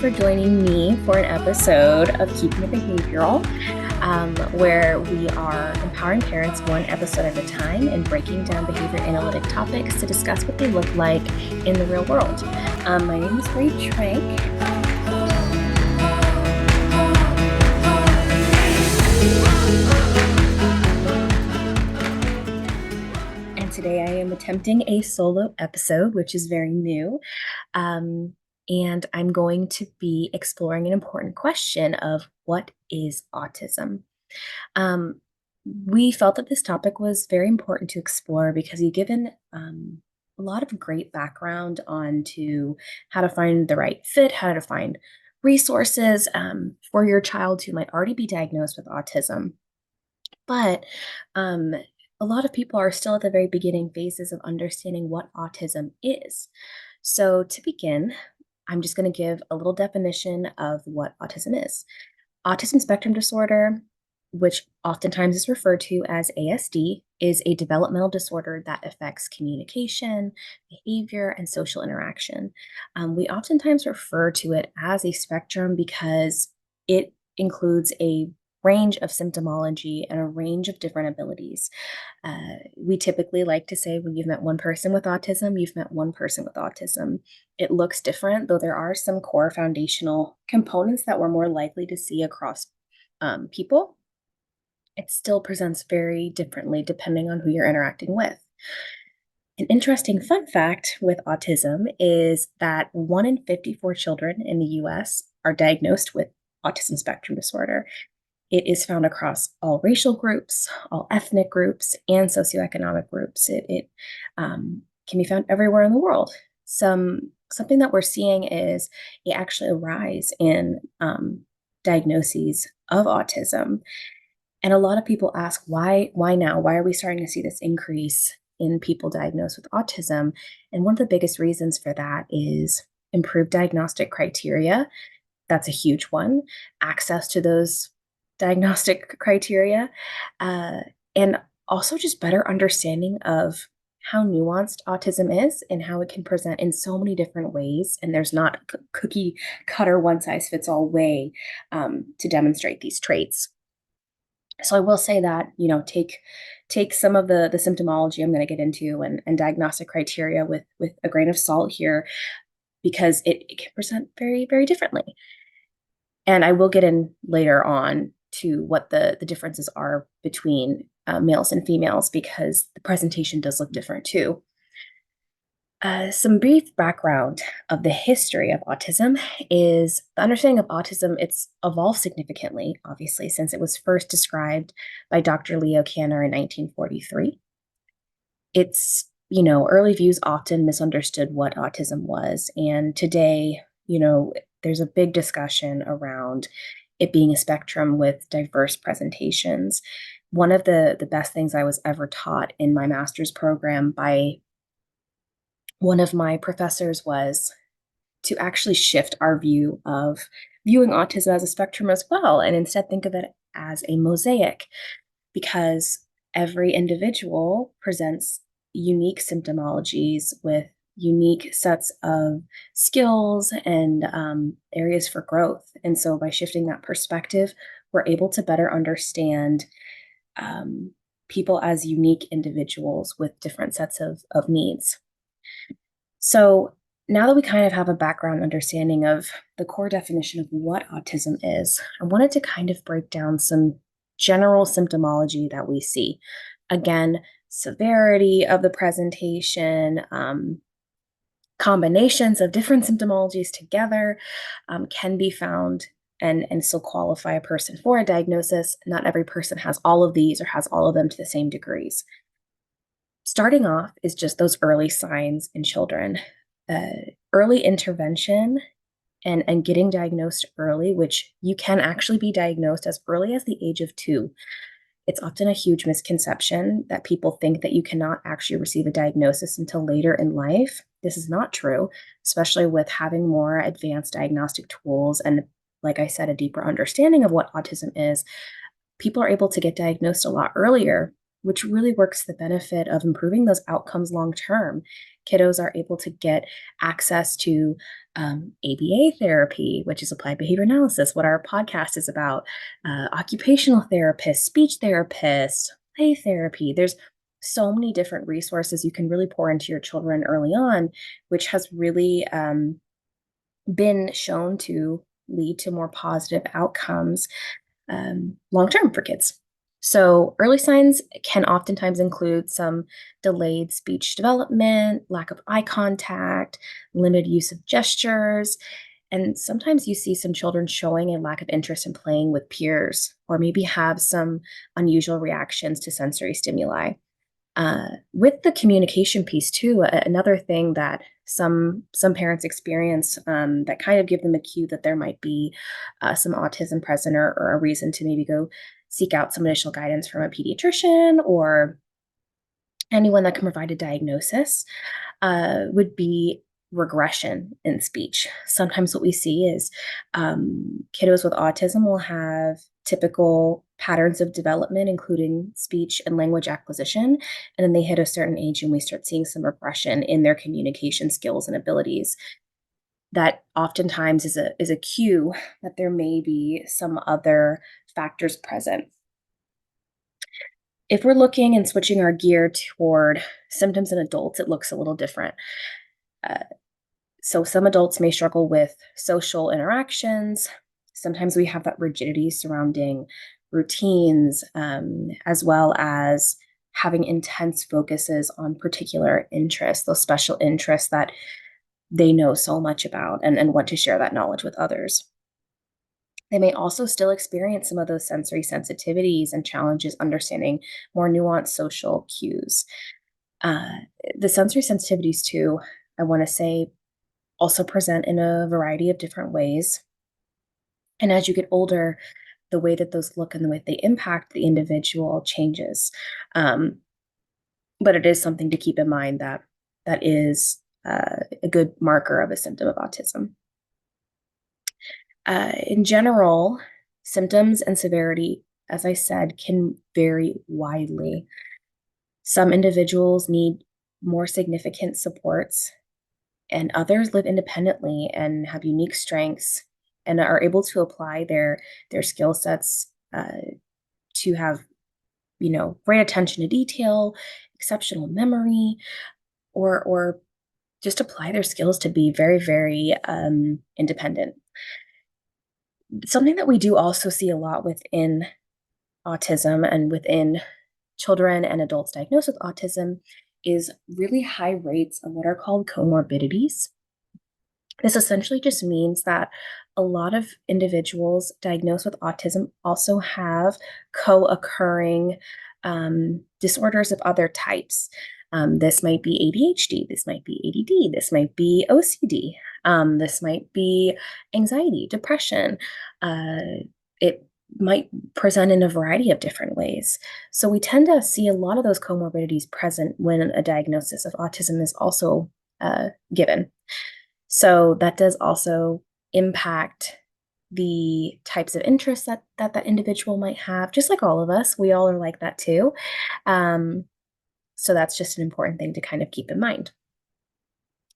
for joining me for an episode of Keeping It Behavioral, where we are empowering parents one episode at a time and breaking down behavior analytic topics to discuss what they look like in the real world. My name is Bree Trank. And today I am attempting a solo episode, which is very new. And I'm going to be exploring an important question of what is autism? We felt that this topic was very important to explore because you've given a lot of great background on to how to find the right fit, how to find resources for your child who might already be diagnosed with autism. But a lot of people are still at the very beginning phases of understanding what autism is. So to begin, I'm just going to give a little definition of what autism is. Autism spectrum disorder, which oftentimes is referred to as ASD, is a developmental disorder that affects communication, behavior, and social interaction. We oftentimes refer to it as a spectrum because it includes a range of symptomology and a range of different abilities. We typically like to say when you've met one person with autism, you've met one person with autism. It looks different, though there are some core foundational components that we're more likely to see across people. It still presents very differently depending on who you're interacting with. An interesting fun fact with autism is that 1 in 54 children in the US are diagnosed with autism spectrum disorder. It is found across all racial groups, all ethnic groups, and socioeconomic groups. It can be found everywhere in the world. Something that we're seeing is actually a rise in diagnoses of autism. And a lot of people ask, why now? Why are we starting to see this increase in people diagnosed with autism? And one of the biggest reasons for that is improved diagnostic criteria. That's a huge one. Access to those diagnostic criteria, and also just better understanding of how nuanced autism is and how it can present in so many different ways. And there's not a cookie cutter, one size fits all way to demonstrate these traits. So I will say that, take some of the symptomology I'm going to get into and diagnostic criteria with a grain of salt here, because it can present very, very differently. And I will get in later on to what the differences are between males and females, because the presentation does look different too. Some brief background of the history of autism is the understanding of autism. It's evolved significantly, obviously, since it was first described by Dr. Leo Kanner in 1943. It's, early views often misunderstood what autism was. And today, there's a big discussion around it being a spectrum with diverse presentations. One of the best things I was ever taught in my master's program by one of my professors was to actually shift our view of viewing autism as a spectrum as well, and instead think of it as a mosaic, because every individual presents unique symptomologies with unique sets of skills and areas for growth. And so by shifting that perspective, we're able to better understand people as unique individuals with different sets of needs. So now that we kind of have a background understanding of the core definition of what autism is, I wanted to kind of break down some general symptomology that we see. Again, severity of the presentation, combinations of different symptomologies together can be found and still qualify a person for a diagnosis. Not every person has all of these or has all of them to the same degrees. Starting off is just those early signs in children. Early intervention and getting diagnosed early, which you can actually be diagnosed as early as the age of 2. It's often a huge misconception that people think that you cannot actually receive a diagnosis until later in life. This is not true, especially with having more advanced diagnostic tools and, like I said, a deeper understanding of what autism is. People are able to get diagnosed a lot earlier which really works to the benefit of improving those outcomes long term. Kiddos are able to get access to ABA therapy, which is applied behavior analysis, what our podcast is about, occupational therapists, speech therapists, play therapy. There's so many different resources you can really pour into your children early on, which has really been shown to lead to more positive outcomes long term for kids. So, early signs can oftentimes include some delayed speech development, lack of eye contact, limited use of gestures, and sometimes you see some children showing a lack of interest in playing with peers or maybe have some unusual reactions to sensory stimuli. With the communication piece too, another thing that some parents experience that kind of give them a cue that there might be some autism present, or a reason to maybe go seek out some additional guidance from a pediatrician or anyone that can provide a diagnosis, would be regression in speech. Sometimes what we see is kiddos with autism will have typical patterns of development, including speech and language acquisition. And then they hit a certain age and we start seeing some regression in their communication skills and abilities. That oftentimes is a cue that there may be some other factors present. If we're looking and switching our gear toward symptoms in adults, it looks a little different. Uh, so some adults may struggle with social interactions. Sometimes we have that rigidity surrounding routines, as well as having intense focuses on particular interests, those special interests that they know so much about and want to share that knowledge with others. They may also still experience some of those sensory sensitivities and challenges understanding more nuanced social cues. Uh, the sensory sensitivities, too, I want to say, also present in a variety of different ways. And as you get older, the way that those look and the way they impact the individual changes. Um, but it is something to keep in mind that that is a good marker of a symptom of autism. In general, symptoms and severity, as I said, can vary widely. Some individuals need more significant supports, and others live independently and have unique strengths and are able to apply their skill sets to have, great attention to detail, exceptional memory, or just apply their skills to be very, very independent. Something that we do also see a lot within autism and within children and adults diagnosed with autism is really high rates of what are called comorbidities. This essentially just means that a lot of individuals diagnosed with autism also have co occurring disorders of other types. This might be ADHD, this might be ADD, this might be OCD, this might be anxiety, depression. It might present in a variety of different ways. So we tend to see a lot of those comorbidities present when a diagnosis of autism is also given. So that does also impact the types of interests that individual might have, just like all of us. We all are like that too. Um, so that's just an important thing to kind of keep in mind.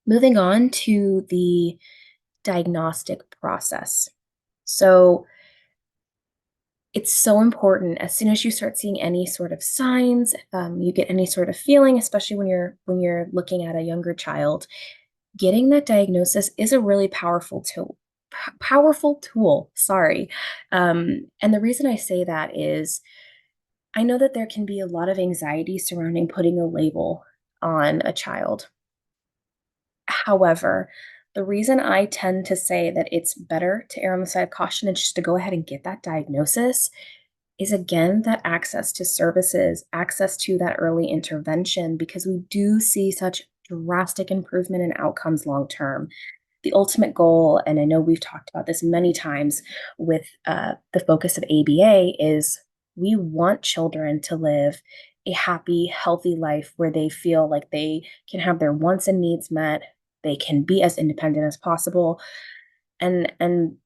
Moving on to the diagnostic process. So it's so important as soon as you start seeing any sort of signs, you get any sort of feeling, especially when you're looking at a younger child, getting that diagnosis is a really powerful tool, sorry. And the reason I say that is I know that there can be a lot of anxiety surrounding putting a label on a child. However, the reason I tend to say that it's better to err on the side of caution and just to go ahead and get that diagnosis is, again, that access to services, access to that early intervention, because we do see such drastic improvement in outcomes long term. The ultimate goal, and I know we've talked about this many times with the focus of ABA, is we want children to live a happy, healthy life where they feel like they can have their wants and needs met, they can be as independent as possible, and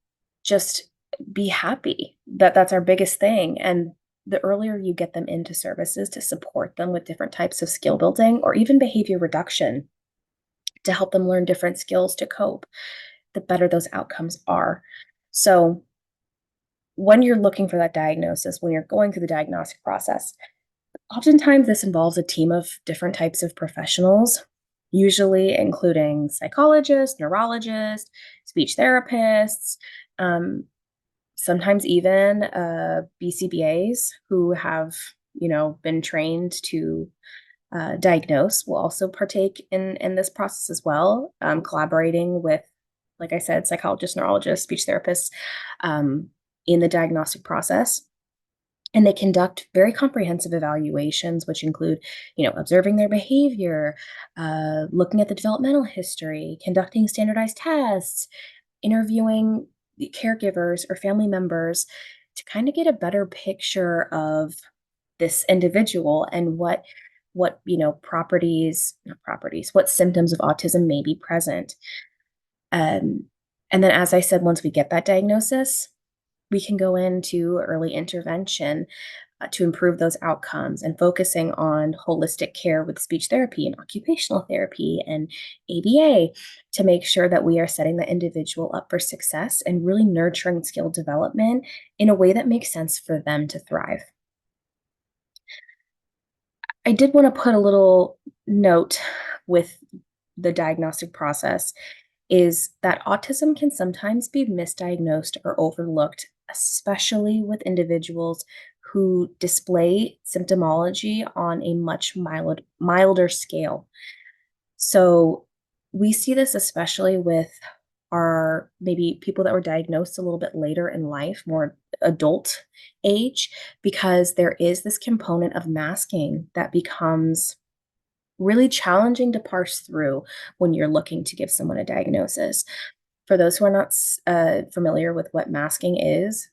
just be happy. That's our biggest thing. And the earlier you get them into services to support them with different types of skill building or even behavior reduction to help them learn different skills to cope, the better those outcomes are. So, when you're looking for that diagnosis, when you're going through the diagnostic process, oftentimes this involves a team of different types of professionals, usually including psychologists, neurologists, speech therapists, um, sometimes even BCBAs who have, been trained to diagnose will also partake in this process as well, collaborating with, like I said, psychologists, neurologists, speech therapists in the diagnostic process. And they conduct very comprehensive evaluations, which include, observing their behavior, looking at the developmental history, conducting standardized tests, interviewing the caregivers or family members to kind of get a better picture of this individual and what properties not properties what symptoms of autism may be present. um, and then, as I said, once we get that diagnosis, we can go into early intervention to improve those outcomes and focusing on holistic care with speech therapy and occupational therapy and ABA to make sure that we are setting the individual up for success and really nurturing skill development in a way that makes sense for them to thrive. I did want to put a little note with the diagnostic process is that autism can sometimes be misdiagnosed or overlooked, especially with individuals who display symptomology on a much milder scale. So we see this especially with our maybe people that were diagnosed a little bit later in life, more adult age, because there is this component of masking that becomes really challenging to parse through when you're looking to give someone a diagnosis. For those who are not familiar with what masking is,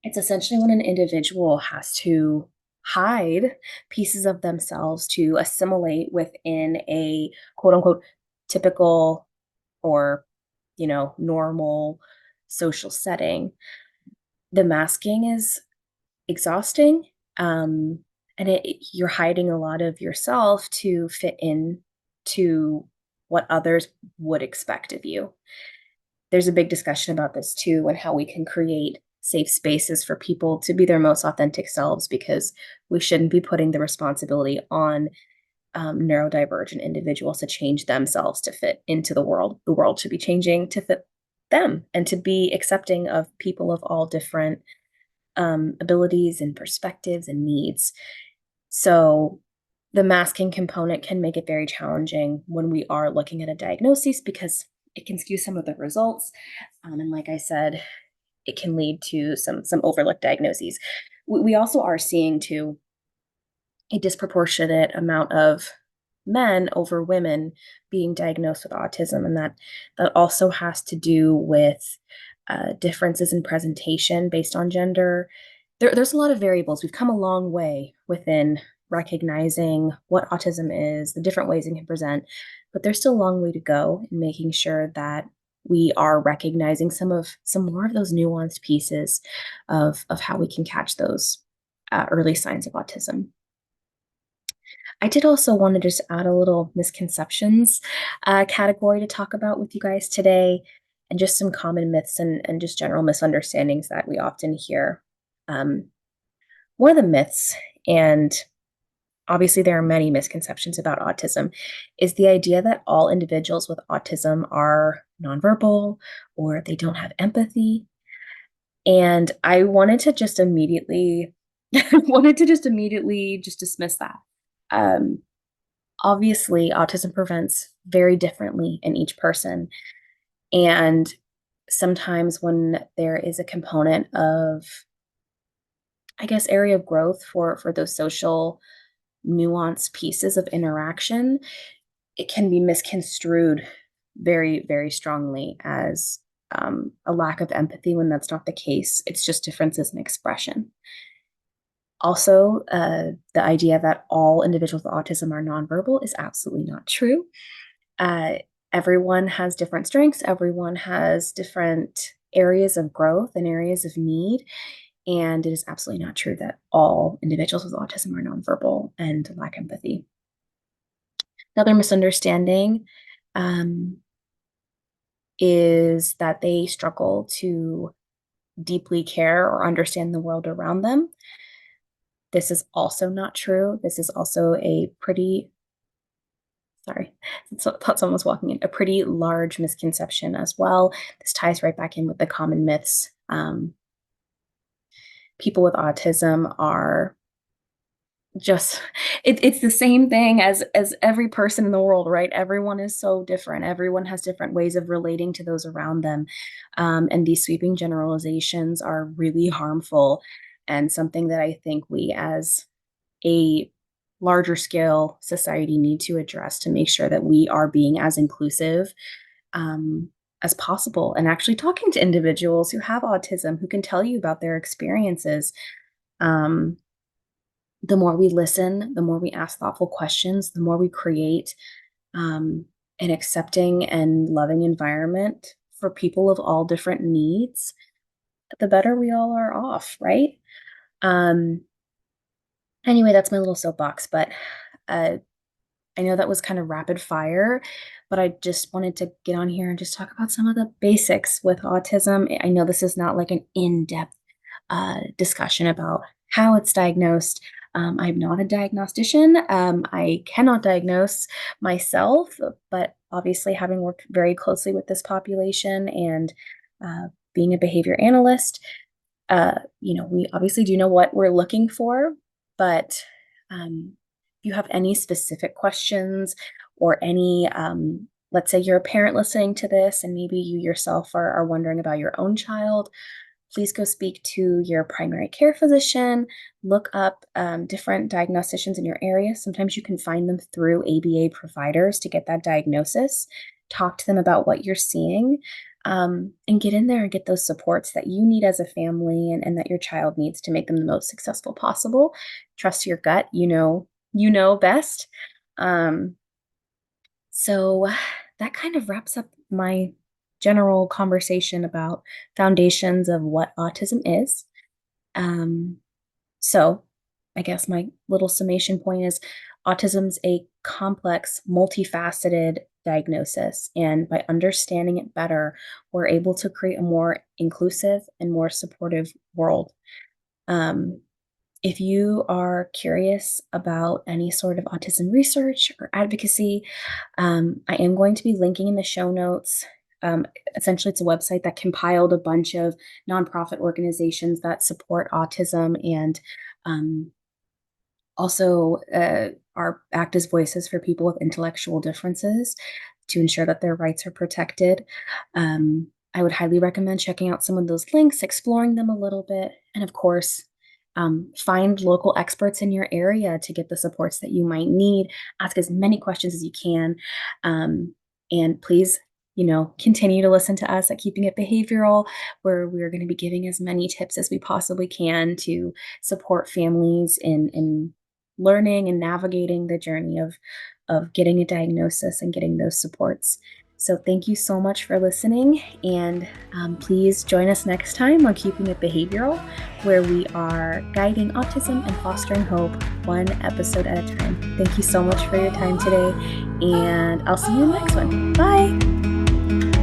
it's essentially when an individual has to hide pieces of themselves to assimilate within a quote unquote typical or normal social setting. The masking is exhausting, um, and you're hiding a lot of yourself to fit in to what others would expect of you. There's a big discussion about this too, and how we can create safe spaces for people to be their most authentic selves, because we shouldn't be putting the responsibility on neurodivergent individuals to change themselves to fit into the world. The world should be changing to fit them and to be accepting of people of all different abilities and perspectives and needs. So the masking component can make it very challenging when we are looking at a diagnosis because it can skew some of the results. And like I said, it can lead to some overlooked diagnoses. We also are seeing too a disproportionate amount of men over women being diagnosed with autism, and that also has to do with differences in presentation based on gender. There's a lot of variables. We've come a long way within recognizing what autism is, the different ways it can present, but there's still a long way to go in making sure that we are recognizing some more of those nuanced pieces of how we can catch those early signs of autism. I did also want to just add a little misconceptions category to talk about with you guys today, and just some common myths and just general misunderstandings that we often hear. Um, One of the myths, and obviously there are many misconceptions about autism, is the idea that all individuals with autism are nonverbal or they don't have empathy. And I wanted to just immediately just dismiss that. Um, Obviously, autism prevents very differently in each person. And sometimes when there is a component of, I guess, area of growth for those social nuance pieces of interaction, it can be misconstrued very, very strongly as a lack of empathy when that's not the case. It's just differences in expression. Also, the idea that all individuals with autism are nonverbal is absolutely not true. Uh, Everyone has different strengths, everyone has different areas of growth and areas of need. And it is absolutely not true that all individuals with autism are nonverbal and lack empathy. Another misunderstanding um, is that they struggle to deeply care or understand the world around them. This is also not true. This is also a pretty, sorry, thought someone was walking in, a pretty large misconception as well. This ties right back in with the common myths. People with autism are just it's the same thing as every person in the world, right? Everyone is so different. Everyone has different ways of relating to those around them, and these sweeping generalizations are really harmful, and something that I think we as a larger scale society need to address to make sure that we are being as inclusive um, as possible, and actually talking to individuals who have autism who can tell you about their experiences. um, the more we listen, the more we ask thoughtful questions, the more we create an accepting and loving environment for people of all different needs, the better we all are off, right? Um, anyway, that's my little soapbox, but uh, I know that was kind of rapid fire, but I just wanted to get on here and just talk about some of the basics with autism. I know this is not like an in depth discussion about how it's diagnosed. I'm not a diagnostician. I cannot diagnose myself, but obviously, having worked very closely with this population and being a behavior analyst, we obviously do know what we're looking for, but if you have any specific questions or any, let's say you're a parent listening to this and maybe you yourself are wondering about your own child, please go speak to your primary care physician. Look up different diagnosticians in your area. Sometimes you can find them through ABA providers to get that diagnosis. Talk to them about what you're seeing, and get in there and get those supports that you need as a family and that your child needs to make them the most successful possible. Trust your gut. You know best. Um, so that kind of wraps up my general conversation about foundations of what autism is. Um, so I guess my little summation point is autism's a complex, multifaceted diagnosis. And by understanding it better, we're able to create a more inclusive and more supportive world. Um, if you are curious about any sort of autism research or advocacy, I am going to be linking in the show notes. Um, Essentially, it's a website that compiled a bunch of nonprofit organizations that support autism and um, also are act as voices for people with intellectual differences to ensure that their rights are protected. I would highly recommend checking out some of those links, exploring them a little bit, and of course, find local experts in your area to get the supports that you might need. Ask as many questions as you can. And please, continue to listen to us at Keeping It Behavioral, where we're going to be giving as many tips as we possibly can to support families in learning and navigating the journey of getting a diagnosis and getting those supports. So thank you so much for listening, and please join us next time on Keeping It Behavioral, where we are guiding autism and fostering hope one episode at a time. Thank you so much for your time today, and I'll see you in the next one. Bye!